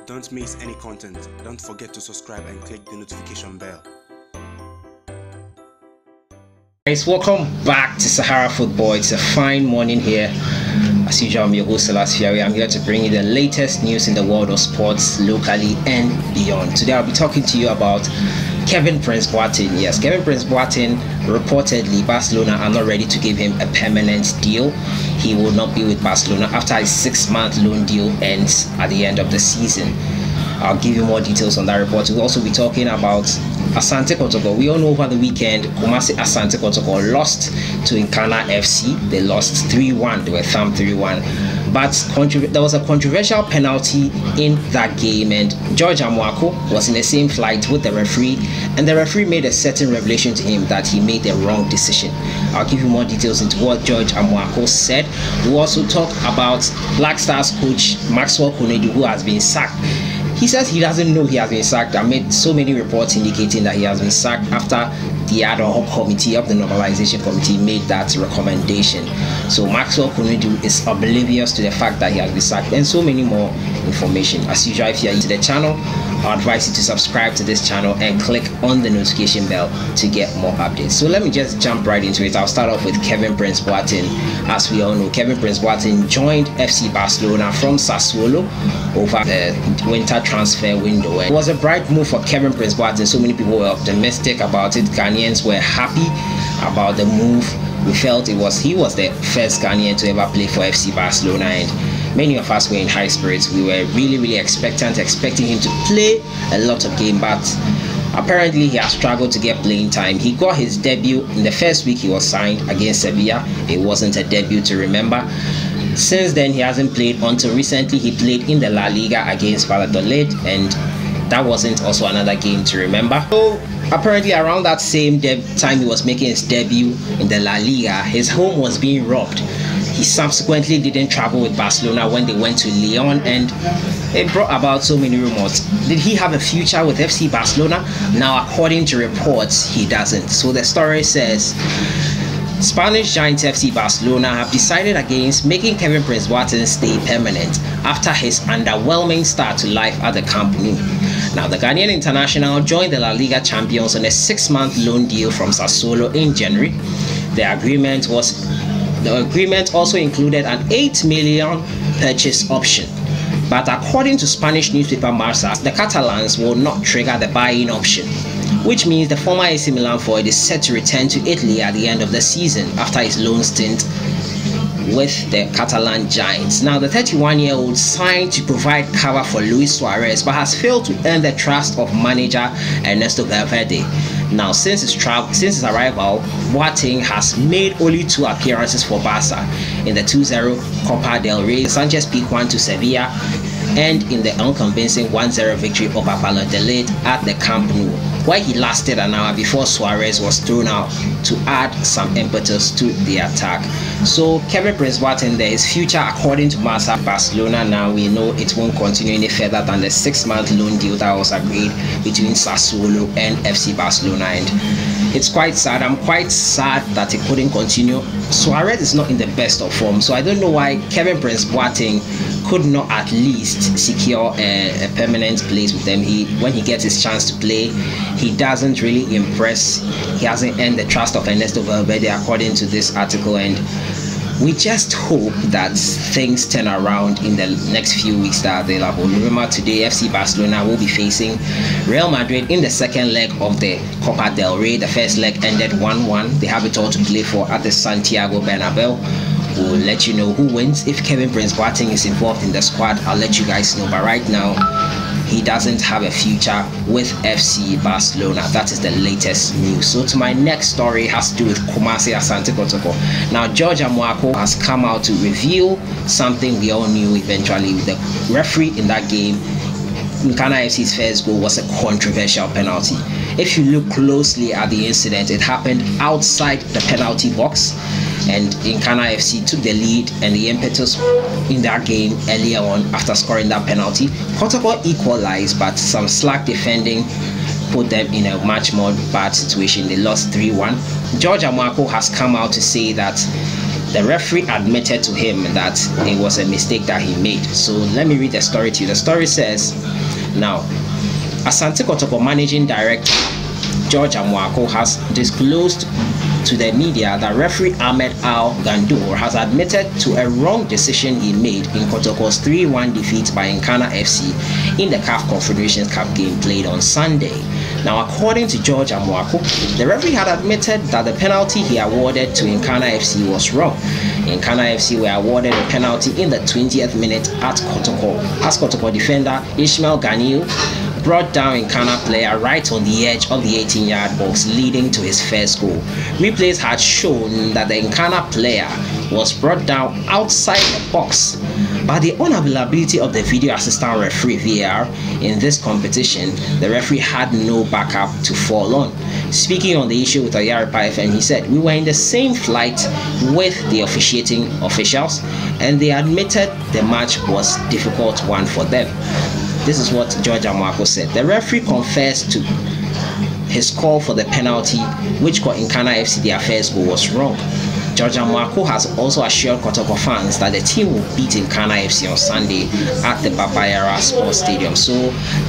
Don't miss any content. Don't forget to subscribe and click the notification bell. Guys, welcome back to Sahara Football. It's a fine morning here. As usual, I'm your host Selassie. I'm here to bring you the latest news in the world of sports, locally and beyond. Today I'll be talking to you about Kevin Prince Boateng. Yes, Kevin Prince Boateng, reportedly Barcelona are not ready to give him a permanent deal. He will not be with Barcelona after his 6-month loan deal ends at the end of the season. I'll give you more details on that report. We'll also be talking about Asante Kotoko. We all know over the weekend, Asante Kotoko lost to NKANA FC. They lost 3-1. They were thumped 3-1. But there was a controversial penalty in that game, and George Amwako was in the same flight with the referee, and the referee made a certain revelation to him that he made the wrong decision. I'll give you more details into what George Amwako said. We'll also talk about Black Stars coach Maxwell Konadu, who has been sacked. He says he doesn't know he has been sacked. I made so many reports indicating that he has been sacked after the ad hoc committee of the normalization committee made that recommendation. So Maxwell Konadu is oblivious to the fact that he has been sacked, and so many more information. As usual, if you are into the channel, I advise you to subscribe to this channel and click on the notification bell to get more updates. So let me just jump right into it. I'll start off with Kevin Prince Boateng. As we all know, Kevin Prince Boateng joined FC Barcelona from Sassuolo over the winter transfer window. It was a bright move for Kevin Prince Boateng. So many people were optimistic about it. Ghanaians were happy about the move. We felt he was the first Ghanaian to ever play for FC Barcelona, and many of us were in high spirits. We were really expecting him to play a lot of games, but apparently he has struggled to get playing time. He got his debut in the first week he was signed against Sevilla. It wasn't a debut to remember. Since then, he hasn't played until recently. He played in the La Liga against Valladolid, and that wasn't also another game to remember. So apparently around that same time he was making his debut in the La Liga, his home was being robbed. He subsequently didn't travel with Barcelona when they went to Lyon, and it brought about so many rumors. Did he have a future with FC Barcelona? Now, according to reports, he doesn't. So the story says Spanish giants FC Barcelona have decided against making Kevin Prince Boateng stay permanent after his underwhelming start to life at the Camp Nou. Now, the Ghanaian international joined the La Liga champions on a 6-month loan deal from Sassuolo in January. The agreement also included an 8 million purchase option. But according to Spanish newspaper Marca, the Catalans will not trigger the buy-in option, which means the former AC Milan forward is set to return to Italy at the end of the season after his loan stint with the Catalan Giants. Now, the 31-year-old signed to provide cover for Luis Suarez, but has failed to earn the trust of manager Ernesto Valverde. Now, since his arrival, Boateng has made only 2 appearances for Barca in the 2-0 Copa del Rey, Sanchez Pizjuan to Sevilla, and in the unconvincing 1-0 victory over Valladolid at the Camp Nou, where he lasted an hour before Suarez was thrown out to add some impetus to the attack. So Kevin Prince Boateng, there is future according to Marca. Barcelona, now we know it won't continue any further than the 6-month loan deal that was agreed between Sassuolo and FC Barcelona, and it's quite sad. I'm quite sad that it couldn't continue. Suarez is not in the best of form, so I don't know why Kevin Prince Boateng could not at least secure a permanent place with them. When he gets his chance to play, he doesn't really impress. He hasn't earned the trust of Ernesto Valverde, according to this article, and we just hope that things turn around in the next few weeks that are available. Remember, today FC Barcelona will be facing Real Madrid in the second leg of the Copa del Rey. The first leg ended 1-1. They have it all to play for at the Santiago Bernabeu. We'll let you know who wins. If Kevin Prince Boateng is involved in the squad, I'll let you guys know. But right now, he doesn't have a future with FC Barcelona. That is the latest news. So to my next story, has to do with Asante Kotoko. Now, George Amwako has come out to reveal something we all knew eventually. The referee in that game, NKANA FC's first goal, was a controversial penalty. If you look closely at the incident, it happened outside the penalty box, and NKANA FC took the lead and the impetus in that game earlier on after scoring that penalty. Kotoko equalized, but some slack defending put them in a much more bad situation. They lost 3-1. George Amwako has come out to say that the referee admitted to him that it was a mistake that he made. So let me read the story to you. The story says, now, Asante Kotoko Managing Director George Amwako has disclosed to the media that referee Ahmed Al Gandour has admitted to a wrong decision he made in Kotoko's 3-1 defeat by NKANA FC in the CAF Confederations Cup game played on Sunday. Now, according to George Amwako, the referee had admitted that the penalty he awarded to NKANA FC was wrong. NKANA FC were awarded a penalty in the 20th minute at Kotoko, as Kotoko defender Ishmael Ganiu brought down NKANA player right on the edge of the 18-yard box, leading to his first goal. Replays had shown that the NKANA player was brought down outside the box, but the unavailability of the video assistant referee VAR in this competition, the referee had no backup to fall on. Speaking on the issue with Oyaripa FM, he said, "We were in the same flight with the officiating officials, and they admitted the match was a difficult one for them." This is what George Amwako said. The referee confessed to his call for the penalty, which got NKANA FC their first goal, was wrong. George Amwako has also assured Kotoko fans that the team will beat NKANA FC on Sunday at the Babayara Sports Stadium. So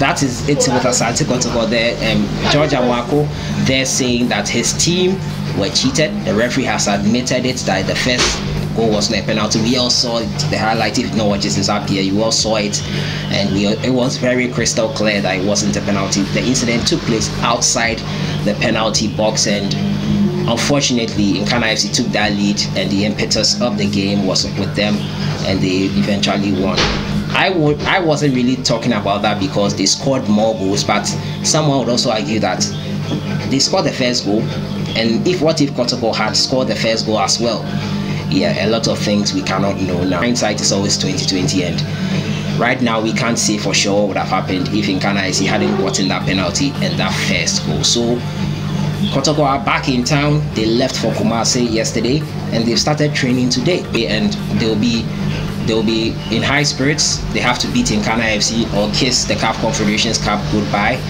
that is it with Asante Kotoko there. George Amwako there saying that his team were cheated. The referee has admitted it, that the first goal was not a penalty. We all saw it, the highlight. If you know what is up here, you all saw it, and it was very crystal clear that it wasn't a penalty. The incident took place outside the penalty box, and unfortunately NKANA FC took that lead, and the impetus of the game was with them, and they eventually won. I wasn't really talking about that because they scored more goals, but someone would also argue that they scored the first goal, and what if Kotoko had scored the first goal as well? Yeah, a lot of things we cannot know now. Hindsight is always 2020, and right now we can't say for sure what would have happened if NKANA FC hadn't gotten that penalty and that first goal. So Kotoko are back in town. They left for Kumasi yesterday, and they've started training today, and they'll be in high spirits. They have to beat NKANA FC or kiss the CAF Confederations Cup goodbye.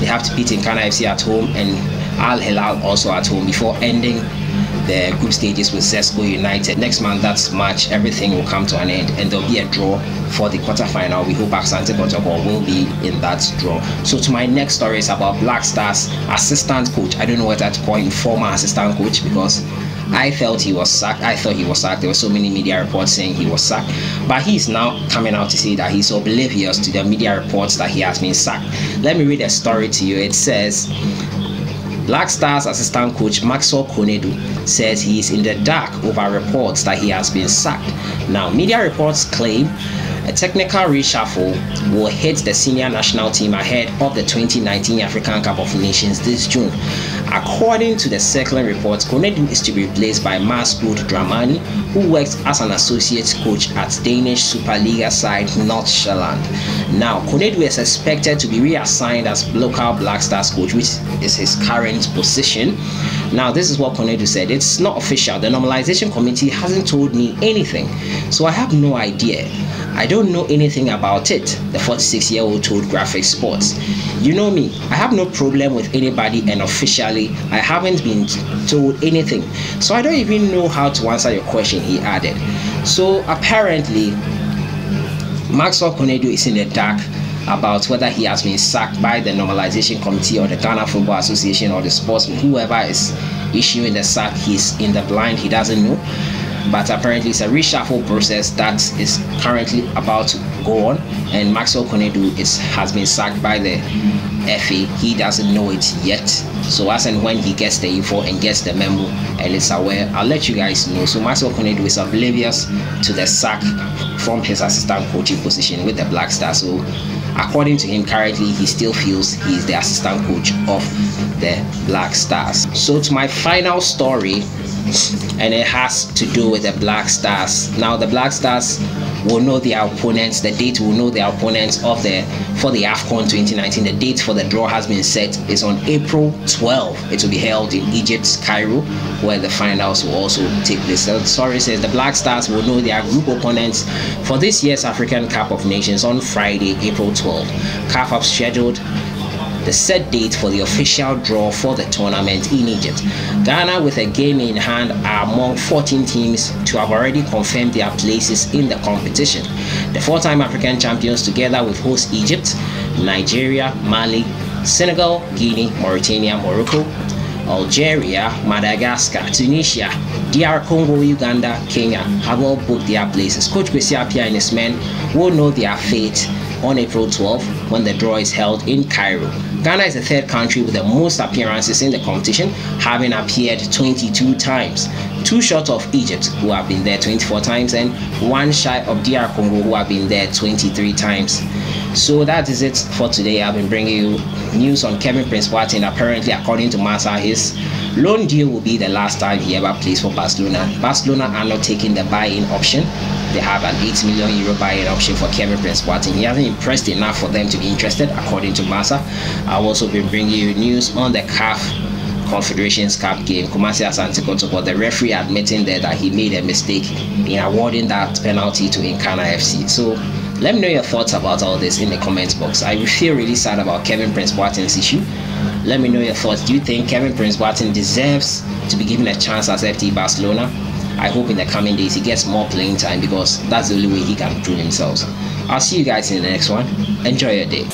They have to beat NKANA FC at home and Al Hilal also at home before ending the group stages with Zesco United. Next month, that's March, everything will come to an end, and there'll be a draw for the quarterfinal. We hope Asante Kotoko will be in that draw. So to my next story is about Black Stars assistant coach. I don't know whether to call him former assistant coach, because I felt he was sacked. I thought he was sacked. There were so many media reports saying he was sacked, but he's now coming out to say that he's oblivious to the media reports that he has been sacked. Let me read a story to you. It says, Black Stars assistant coach Maxwell Konadu says he is in the dark over reports that he has been sacked. Now, media reports claim a technical reshuffle will hit the senior national team ahead of the 2019 African Cup of Nations this June. According to the circling reports, Konadu is to be replaced by Masud Dramani, who works as an associate coach at Danish Superliga side Nordsjælland. Now, Konadu is expected to be reassigned as local Black Stars coach, which is his current position. Now, this is what Konadu said. It's not official. The normalization committee hasn't told me anything, so I have no idea. I don't know anything about it, the 46-year-old told Graphic Sports. You know me, I have no problem with anybody, and officially, I haven't been told anything. So I don't even know how to answer your question, he added. So apparently, Maxwell Konadu is in the dark about whether he has been sacked by the normalization committee or the Ghana Football Association or the sportsman. Whoever is issuing the sack, he's in the blind, he doesn't know. But apparently it's a reshuffle process that is currently about to go on, and Maxwell Konadu has been sacked by the FA. He doesn't know it yet, so as and when he gets the info and gets the memo and is aware, I'll let you guys know. So Maxwell Konadu is oblivious to the sack from his assistant coaching position with the Black Stars. So according to him, currently he still feels he is the assistant coach of the Black Stars. So to my final story, and it has to do with the Black Stars. Now the Black Stars will know their opponents. The date will know their opponents for the AFCON 2019. The date for the draw has been set. It's on April 12. It will be held in Egypt's Cairo, where the finals will also take place. The story says the Black Stars will know their group opponents for this year's African Cup of Nations on Friday, April 12. CAF have scheduled the set date for the official draw for the tournament in Egypt. Ghana, with a game in hand, are among 14 teams to have already confirmed their places in the competition. The four-time African champions, together with host Egypt, Nigeria, Mali, Senegal, Guinea, Mauritania, Morocco, Algeria, Madagascar, Tunisia, DR Congo, Uganda, Kenya have all booked their places. Coach Kwesi Appiah and his men will know their fate on April 12 when the draw is held in Cairo. Ghana is the third country with the most appearances in the competition, having appeared 22 times, 2 short of Egypt, who have been there 24 times, and 1 shy of DR Congo, who have been there 23 times. So that is it for today. I've been bringing you news on Kevin Prince Boateng. Apparently, according to Marca, his loan deal will be the last time he ever plays for Barcelona. Barcelona are not taking the buy-in option. They have an €8 million buy-in option for Kevin Prince Boateng. He hasn't impressed enough for them to be interested, according to Marca. I've also been bringing you news on the CAF Confederations Cup game. Kumasi Asante Kotoko, the referee, admitting there that he made a mistake in awarding that penalty to NKANA FC. So let me know your thoughts about all this in the comments box. I feel really sad about Kevin Prince Boateng's issue. Let me know your thoughts. Do you think Kevin Prince Boateng deserves to be given a chance as FT Barcelona? I hope in the coming days he gets more playing time, because that's the only way he can prove himself. I'll see you guys in the next one. Enjoy your day.